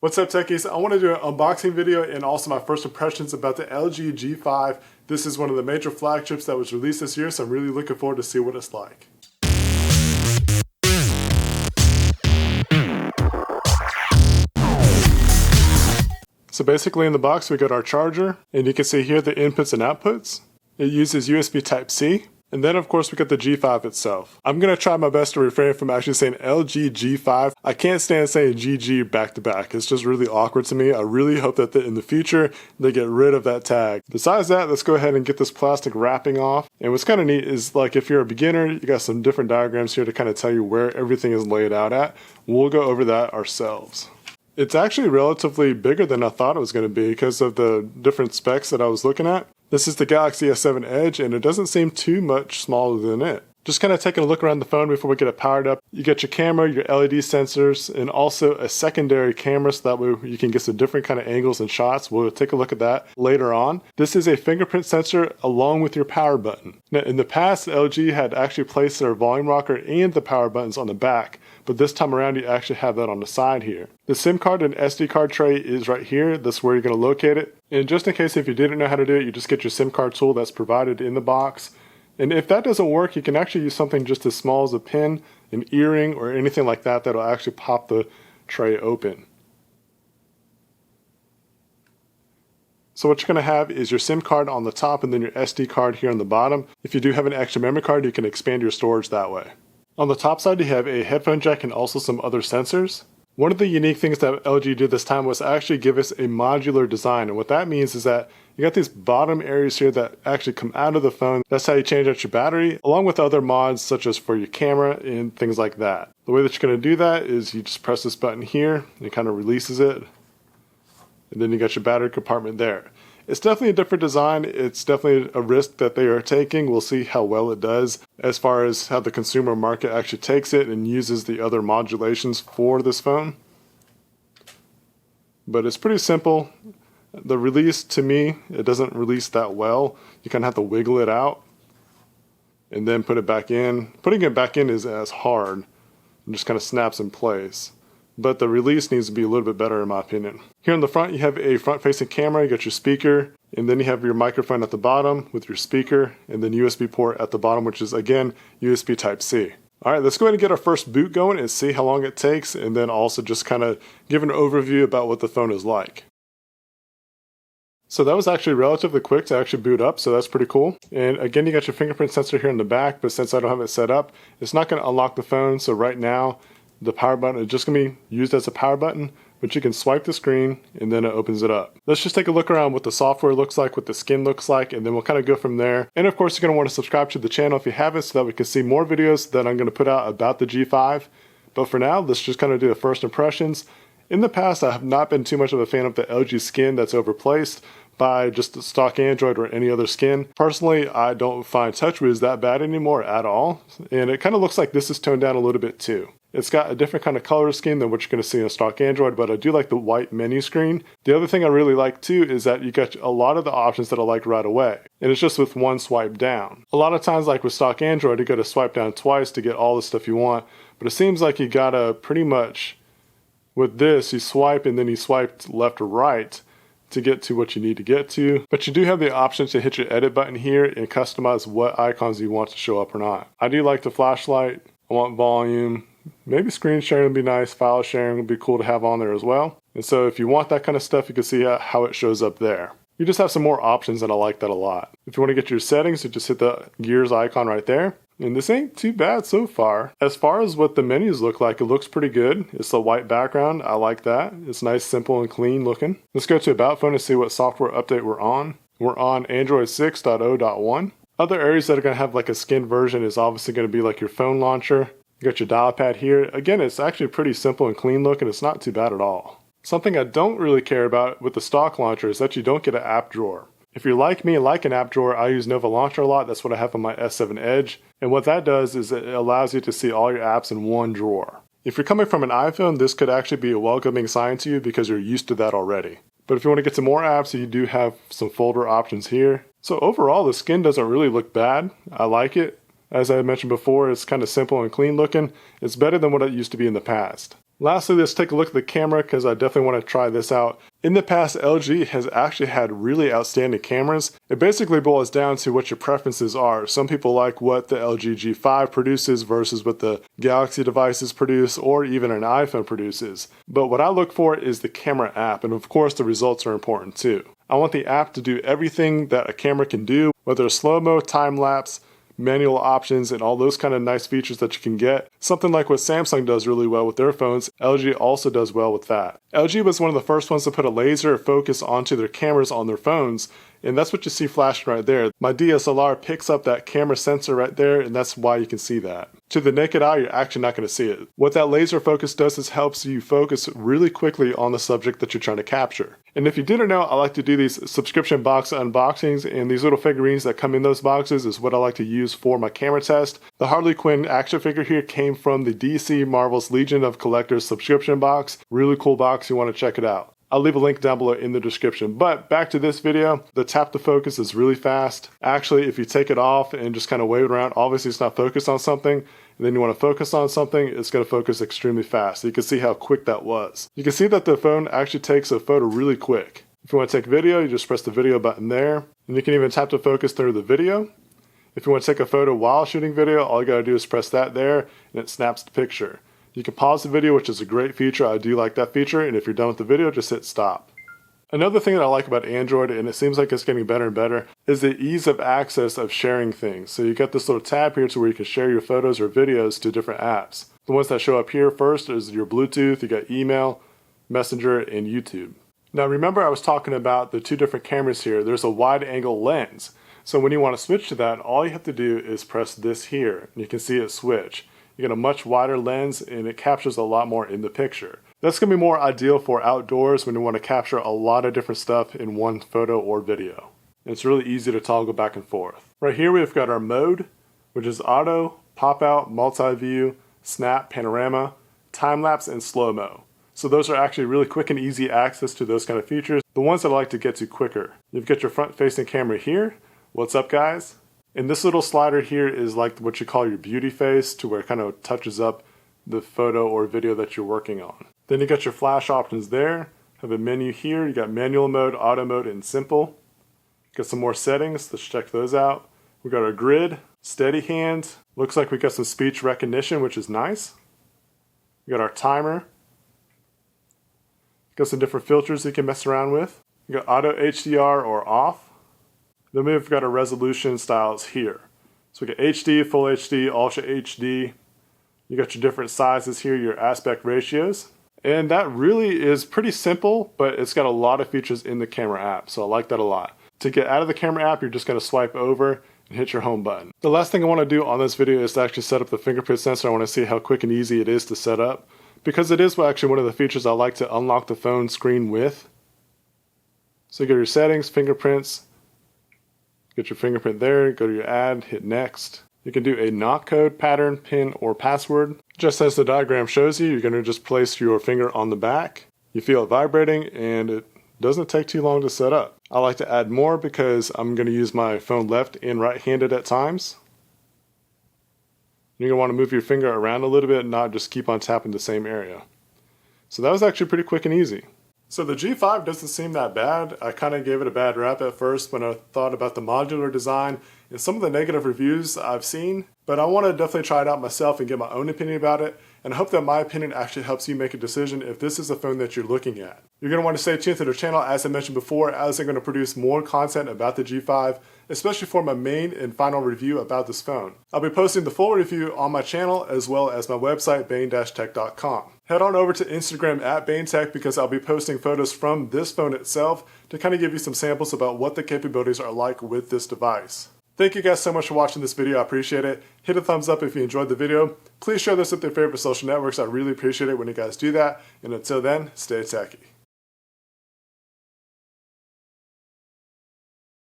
What's up techies? I want to do an unboxing video and also my first impressions about the LG G5. This is one of the major flagships that was released this year, so I'm really looking forward to see what it's like. So basically in the box we got our charger, and you can see here the inputs and outputs. It uses USB Type-C. And then of course we got the G5 itself. I'm going to try my best to refrain from actually saying LG G5. I can't stand saying GG back to back. It's just really awkward to me. I really hope that in the future they get rid of that tag. Besides that, let's go ahead and get this plastic wrapping off. And what's kind of neat is, like, if you're a beginner, you got some different diagrams here to kind of tell you where everything is laid out at. We'll go over that ourselves. It's actually relatively bigger than I thought it was going to be because of the different specs that I was looking at. This is the Galaxy S7 Edge, and it doesn't seem too much smaller than it. Just kind of taking a look around the phone before we get it powered up. You get your camera, your LED sensors, and also a secondary camera so that way you can get some different kind of angles and shots. We'll take a look at that later on. This is a fingerprint sensor along with your power button. Now, in the past, LG had actually placed their volume rocker and the power buttons on the back, but this time around you actually have that on the side here. The SIM card and SD card tray is right here. That's where you're going to locate it. And just in case if you didn't know how to do it, you just get your SIM card tool that's provided in the box. And if that doesn't work, you can actually use something just as small as a pin, an earring, or anything like that that'll actually pop the tray open. So what you're going to have is your SIM card on the top and then your SD card here on the bottom. If you do have an extra memory card, you can expand your storage that way. On the top side, you have a headphone jack and also some other sensors. One of the unique things that LG did this time was actually give us a modular design. And what that means is that you got these bottom areas here that actually come out of the phone. That's how you change out your battery, along with other mods such as for your camera and things like that. The way that you're going to do that is you just press this button here, and it kind of releases it. And then you got your battery compartment there. It's definitely a different design. It's definitely a risk that they are taking. We'll see how well it does as far as how the consumer market actually takes it and uses the other modulations for this phone. But it's pretty simple. The release, to me, it doesn't release that well. You kind of have to wiggle it out and then put it back in. Putting it back in is as hard. It just kind of snaps in place. But the release needs to be a little bit better in my opinion. Here in the front you have a front-facing camera, you got your speaker, and then you have your microphone at the bottom with your speaker, and then USB port at the bottom, which is again USB Type-C. Alright, let's go ahead and get our first boot going and see how long it takes, and then also just kind of give an overview about what the phone is like. So that was actually relatively quick to actually boot up, so that's pretty cool. And again, you got your fingerprint sensor here in the back, but since I don't have it set up, it's not going to unlock the phone, so right now the power button is just going to be used as a power button, but you can swipe the screen and then it opens it up. Let's just take a look around what the software looks like, what the skin looks like, and then we'll kind of go from there. And of course, you're going to want to subscribe to the channel if you haven't so that we can see more videos that I'm going to put out about the G5. But for now, let's just kind of do the first impressions. In the past, I have not been too much of a fan of the LG skin that's overplaced by just the stock Android or any other skin. Personally, I don't find TouchWiz that bad anymore at all, and it kind of looks like this is toned down a little bit too. It's got a different kind of color scheme than what you're going to see in a stock Android, but I do like the white menu screen. The other thing I really like too is that you got a lot of the options that I like right away, and it's just with one swipe down. A lot of times, like with stock Android, you got to swipe down twice to get all the stuff you want, but it seems like you gotta pretty much, with this, you swipe and then you swipe left or right to get to what you need to get to. But you do have the option to hit your edit button here and customize what icons you want to show up or not. I do like the flashlight. I want volume. Maybe screen sharing would be nice. File sharing would be cool to have on there as well. And so if you want that kind of stuff, you can see how it shows up there. You just have some more options and I like that a lot. If you want to get your settings, you just hit the gears icon right there. And this ain't too bad so far. As far as what the menus look like, it looks pretty good. It's a white background. I like that. It's nice, simple, and clean looking. Let's go to About Phone and see what software update we're on. We're on Android 6.0.1. Other areas that are going to have like a skin version is obviously going to be like your phone launcher. You got your dial pad here. Again, it's actually pretty simple and clean looking. It's not too bad at all. Something I don't really care about with the stock launcher is that you don't get an app drawer. If you're like me and like an app drawer, I use Nova Launcher a lot. That's what I have on my S7 Edge. And what that does is it allows you to see all your apps in one drawer. If you're coming from an iPhone, this could actually be a welcoming sign to you because you're used to that already. But if you want to get some more apps, you do have some folder options here. So overall, the skin doesn't really look bad. I like it. As I mentioned before, it's kind of simple and clean looking. It's better than what it used to be in the past. Lastly, let's take a look at the camera because I definitely want to try this out. In the past, LG has actually had really outstanding cameras. It basically boils down to what your preferences are. Some people like what the LG G5 produces versus what the Galaxy devices produce or even an iPhone produces. But what I look for is the camera app, and of course the results are important too. I want the app to do everything that a camera can do, whether it's slow-mo, time-lapse, manual options, and all those kind of nice features that you can get. Something like what Samsung does really well with their phones, LG also does well with that. LG was one of the first ones to put a laser focus onto their cameras on their phones, and that's what you see flashing right there. My DSLR picks up that camera sensor right there, and that's why you can see that. To the naked eye, you're actually not going to see it. What that laser focus does is helps you focus really quickly on the subject that you're trying to capture. And if you didn't know, I like to do these subscription box unboxings, and these little figurines that come in those boxes is what I like to use for my camera test. The Harley Quinn action figure here came from the DC Marvel's Legion of Collectors subscription box. Really cool box, you want to check it out. I'll leave a link down below in the description. But back to this video, the tap to focus is really fast. Actually, if you take it off and just kind of wave it around, obviously it's not focused on something, and then you want to focus on something, it's going to focus extremely fast. So you can see how quick that was. You can see that the phone actually takes a photo really quick. If you want to take video, you just press the video button there, and you can even tap to focus through the video. If you want to take a photo while shooting video, all you got to do is press that there, and it snaps the picture. You can pause the video, which is a great feature. I do like that feature, and if you're done with the video, just hit stop. Another thing that I like about Android, and it seems like it's getting better and better, is the ease of access of sharing things. So you got this little tab here to where you can share your photos or videos to different apps. The ones that show up here first is your Bluetooth, you got email, Messenger, and YouTube. Now remember I was talking about the two different cameras here. There's a wide angle lens. So when you want to switch to that, all you have to do is press this here, and you can see it switch. You get a much wider lens and it captures a lot more in the picture. That's going to be more ideal for outdoors when you want to capture a lot of different stuff in one photo or video. And it's really easy to toggle back and forth. Right here we've got our mode, which is auto, pop out, multi-view, snap, panorama, time-lapse, and slow-mo. So those are actually really quick and easy access to those kind of features. The ones that I like to get to quicker. You've got your front-facing camera here. What's up, guys? And this little slider here is like what you call your beauty face, to where it kind of touches up the photo or video that you're working on. Then you got your flash options there. Have a menu here. You got manual mode, auto mode, and simple. Got some more settings. Let's check those out. We got our grid, steady hand. Looks like we got some speech recognition, which is nice. We got our timer. Got some different filters you can mess around with. You got auto HDR or off. Then we've got our resolution styles here. So we got HD, Full HD, Ultra HD. You got your different sizes here, your aspect ratios. And that really is pretty simple, but it's got a lot of features in the camera app, so I like that a lot. To get out of the camera app, you're just going to swipe over and hit your home button. The last thing I want to do on this video is to actually set up the fingerprint sensor. I want to see how quick and easy it is to set up, because it is actually one of the features I like to unlock the phone screen with. So you go to your settings, fingerprints, get your fingerprint there, go to your add, hit next. You can do a knock code, pattern, pin, or password. Just as the diagram shows you, you're going to just place your finger on the back. You feel it vibrating, and it doesn't take too long to set up. I like to add more because I'm going to use my phone left and right-handed at times. You're going to want to move your finger around a little bit and not just keep on tapping the same area. So that was actually pretty quick and easy. So the G5 doesn't seem that bad. I kind of gave it a bad rap at first when I thought about the modular design and some of the negative reviews I've seen, but I want to definitely try it out myself and get my own opinion about it, and I hope that my opinion actually helps you make a decision if this is a phone that you're looking at. You're going to want to stay tuned to the channel, as I mentioned before, as I'm going to produce more content about the G5, especially for my main and final review about this phone. I'll be posting the full review on my channel as well as my website, bain-tech.com. Head on over to Instagram at BainTech, because I'll be posting photos from this phone itself to kind of give you some samples about what the capabilities are like with this device. Thank you guys so much for watching this video. I appreciate it. Hit a thumbs up if you enjoyed the video. Please share this with your favorite social networks. I really appreciate it when you guys do that. And until then, stay techy.